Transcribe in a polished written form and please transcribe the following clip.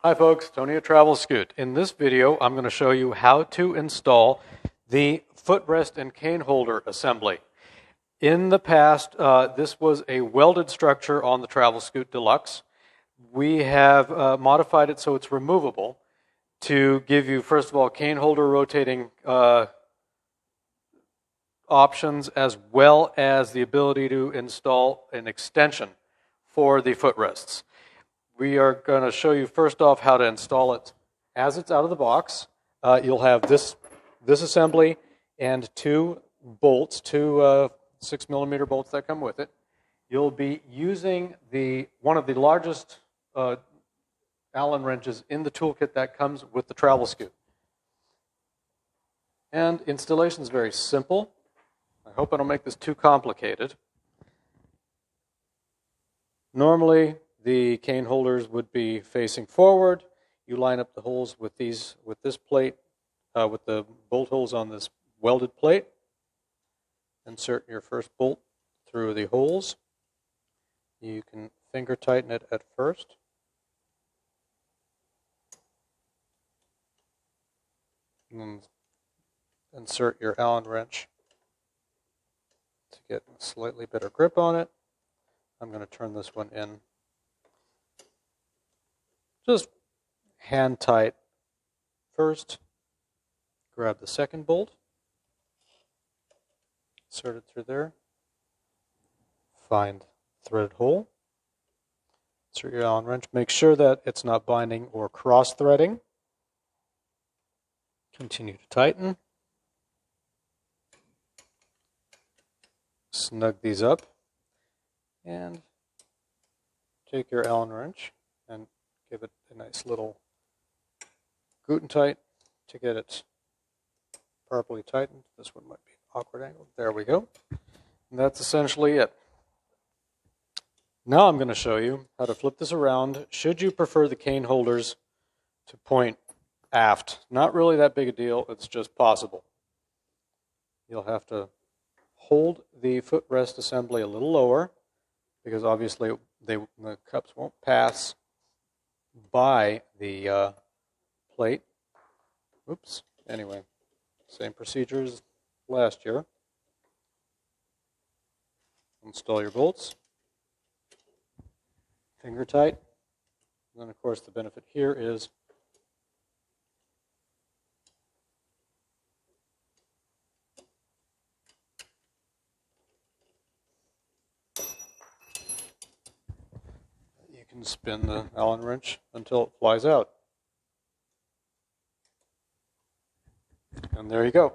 Hi folks, Tony at TravelScoot. In this video, I'm going to show you how to install the footrest and cane holder assembly. In the past, this was a welded structure on the TravelScoot Deluxe. We have modified it so it's removable to give you, first of all, cane holder rotating options, as well as the ability to install an extension for the footrests. We are going to show you first off how to install it as it's out of the box. You'll have this assembly and two bolts, two 6mm bolts that come with it. You'll be using one of the largest Allen wrenches in the toolkit that comes with the TravelScoot. And installation is very simple. I hope I don't make this too complicated. Normally, the cane holders would be facing forward. You line up the holes with this plate, with the bolt holes on this welded plate. Insert your first bolt through the holes. You can finger tighten it at first. And then insert your Allen wrench to get a slightly better grip on it. I'm going to turn this one in. Just hand tight first. Grab the second bolt. Insert it through there. Find threaded hole. Insert your Allen wrench. Make sure that it's not binding or cross-threading. Continue to tighten. Snug these up. And take your Allen wrench and give it a nice little goot and tight to get it properly tightened. This one might be an awkward angle. There we go. And that's essentially it. Now I'm going to show you how to flip this around should you prefer the cane holders to point aft. Not really that big a deal, it's just possible. You'll have to hold the footrest assembly a little lower because obviously the cups won't pass by the plate. Oops. Anyway, same procedure as last year. Install your bolts. Finger tight. And then, of course, the benefit here is you can spin the Allen wrench until it flies out. And there you go.